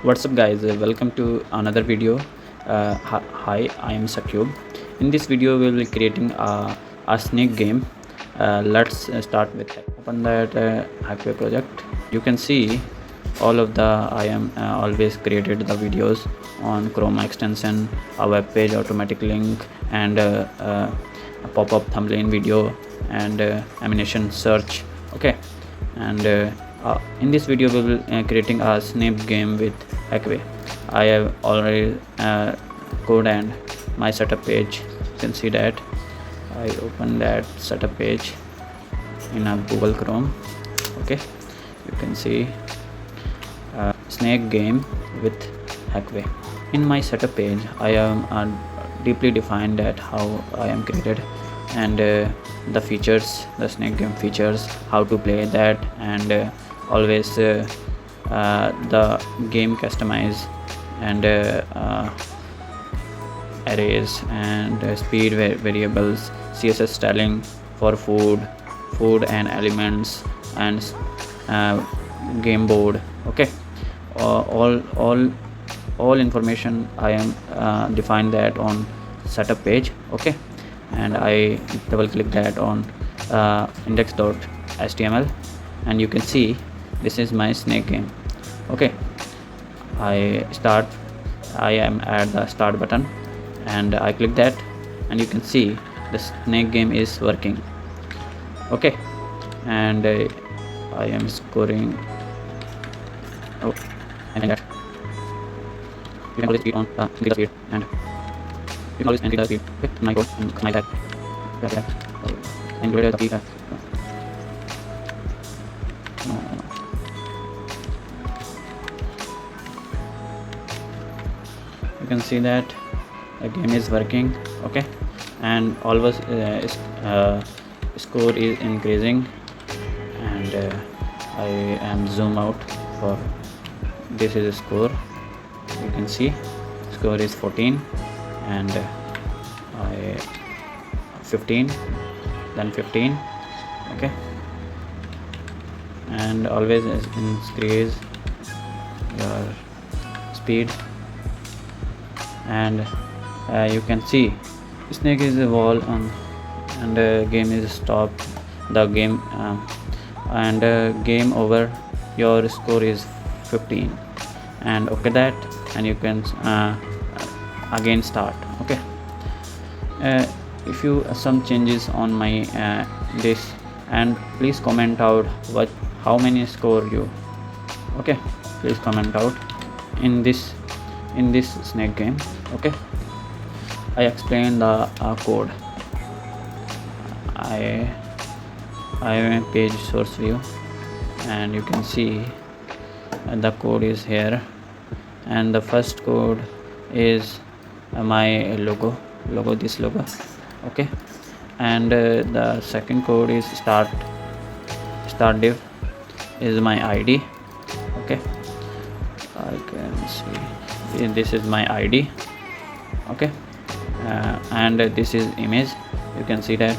What's up guys, welcome to another video. Hi, I am Sakub. In this video we will be creating a snake game. Let's start with open that Hackway project. You can see all of the I am always created the videos on Chroma extension, a web page automatic link, and a pop-up thumbnail video, and animation search. Okay, and in this video we will creating a snake game with Hackway. I have already code and my setup page. You can see that I open that setup page in a Google Chrome. Okay, you can see snake game with Hackway. In my setup page I am deeply defined that how I am created, and the features, the snake game features, how to play that, and always the game customize, and arrays, and speed variables, css styling for food and elements, and game board. Okay, all information I am define that on setup page. Okay, and I double click that on index.html, and you can see this is my snake game. Okay, I am at the start button, and I click that, and you can see the snake game is working. Okay, and I am scoring. Oh, and that you can always click on the speed, and you can always enter the speed with my code and my tag. And the speed. You can see that the game is working. Okay, and always score is increasing, and I am zoom out for this is a score. You can see score is 14, and I 15, then 15. Okay, and always increase your speed, and you can see snake is a wall on, and game is stopped the game, and game over, your score is 15, and okay that, and you can again start. Okay, if you some changes on my this, and please comment out how many score you. Okay, please comment out in this snake game. Okay, I explain the code. I am a page source view, and you can see the code is here, and the first code is my logo, this logo. Okay, and the second code is start div is my id. Okay, I can see this is my id. Okay, and this is image. You can see that,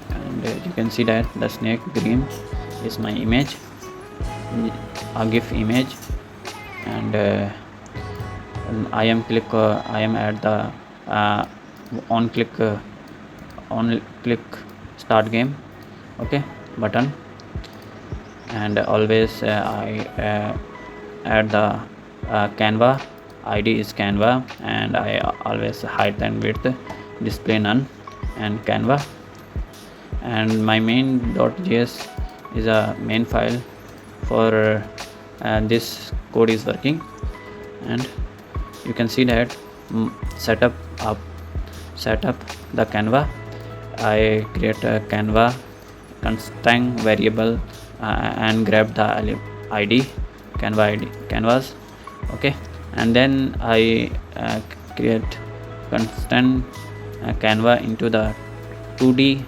and you can see that the snake green is my image, a gif image, and I am at the on click start game. Okay, button, and always I add the canva. id is canva, and I always height and width display none, and canva, and my main.js is a main file for this code is working. And you can see that setup the canva. I create a canva constant variable, and grab the id canvas. Okay, and then I create constant canva into the 2d.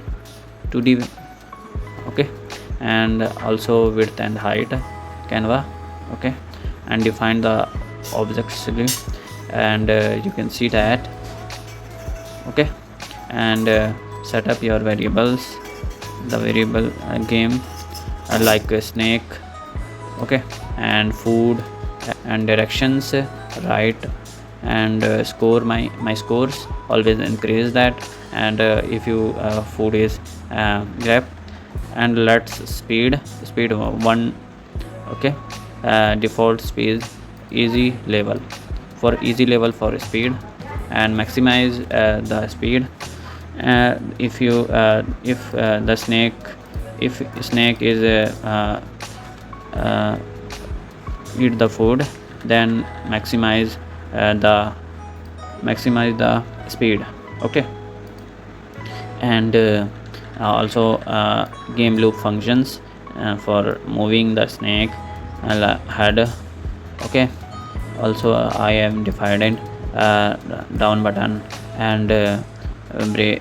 Okay, and also width and height canva. Okay, and define the objects, and you can see that. Okay, and set up your variables, the variable game like a snake. Okay, and food, and directions right, and score my scores always increase that. And if you food is grab, and let's speed 1. Okay, default speed easy level for speed, and maximize the speed. If the snake, if snake is uh, eat the food, then maximize the speed. Okay, and also game loop functions for moving the snake head. Okay, also I am divided down button, and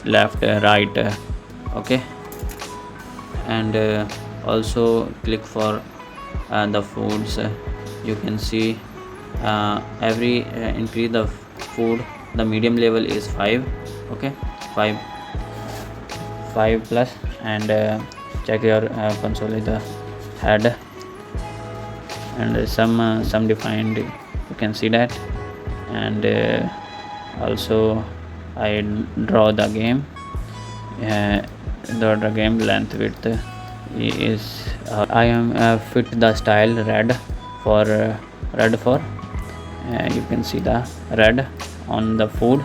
left right. Okay, and also click for the foods. You can see every increase the food, the medium level is 5. Okay, 5 plus, and check your console with the head, and some defined, you can see that. And also I draw the game, the game length width is I am fit the style red for you can see the red on the food,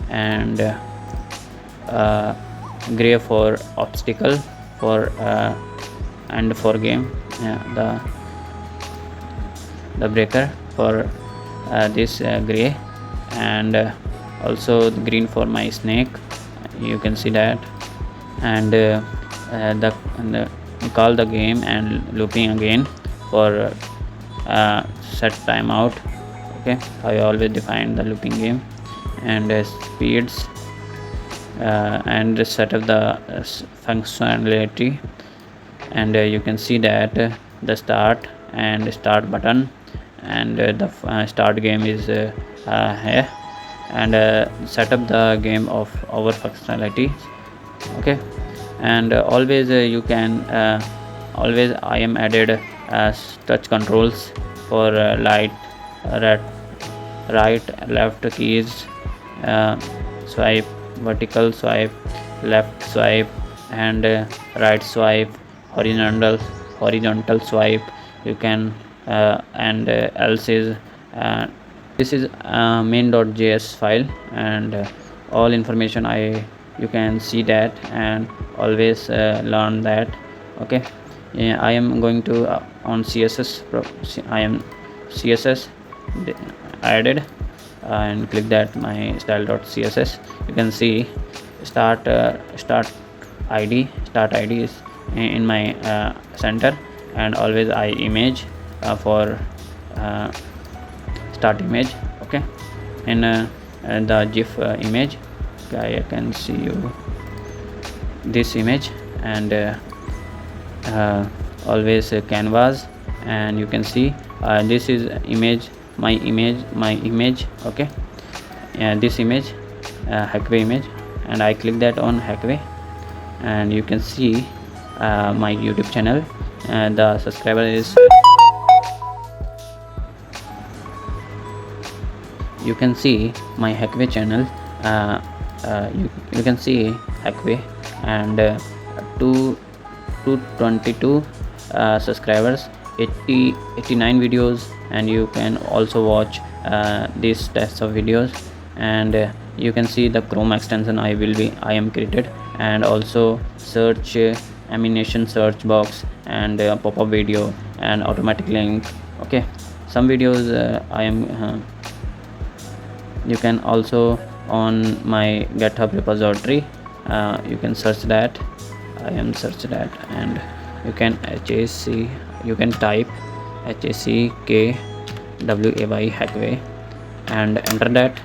and gray for obstacle for and for game, the breaker for this gray, and also the green for my snake, you can see that. And the call the game and looping again for set timeout. Okay, I always define the looping game, and speeds, and set up the functionality. And you can see that the start button, and the start game is here, and set up the game of our functionality. Okay, and always you can always I am added touch controls for right left keys, swipe, vertical swipe, left swipe, and right swipe, horizontal swipe. You can and else is this is main.js file, and all information you can see that, and always learn that. Okay, yeah, I am going to on css I am css added, and click that my style.css. you can see start id is in my center, and always I image for start image. Okay, in the gif image, I can see you this image, and always canvas, and you can see this is my image. Okay, this image Hackway image, and I click that on Hackway, and you can see my YouTube channel, and the subscriber is, you can see my Hackway channel. You can see Hackway, and 222 subscribers, 89 videos, and you can also watch these types of videos. And you can see the Chrome extension I am created, and also search animation search box, and pop-up video, and automatic link. Okay, some videos I am you can also on my GitHub repository, you can search that. I am search that, and you can you can type HACKWAY Hackway, and enter that.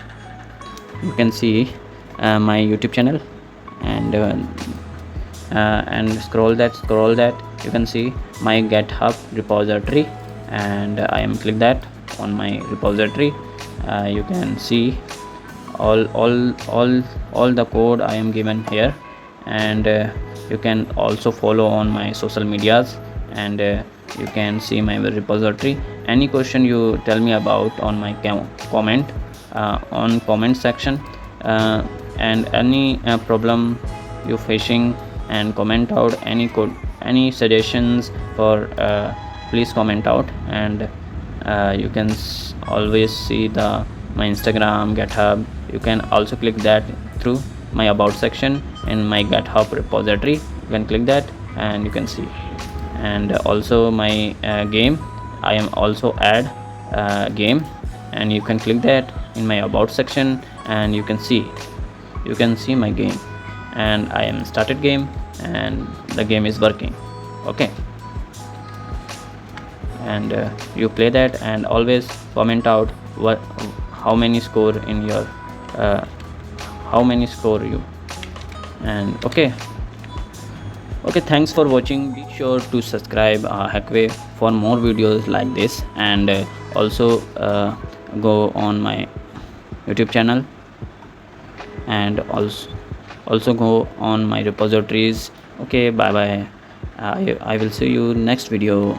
You can see my YouTube channel, and scroll that. You can see my GitHub repository, and I am click that on my repository. You can see all the code I am given here, and you can also follow on my social medias, and you can see my repository, any question you tell me about on my comment on comment section, and any problem you facing, and comment out any code, any suggestions for please comment out. And you can always see my Instagram, GitHub. You can also click that through my about section in my GitHub repository. You can click that and you can see. And also my game, I am also add game, and you can click that in my about section, and you can see my game, and I am started game, and the game is working. Okay, and you play that, and always comment out how many score in your how many score you. And okay, thanks for watching. Be sure to subscribe Hackway for more videos like this, and also go on my YouTube channel, and also go on my repositories. Okay, bye bye. I will see you next video.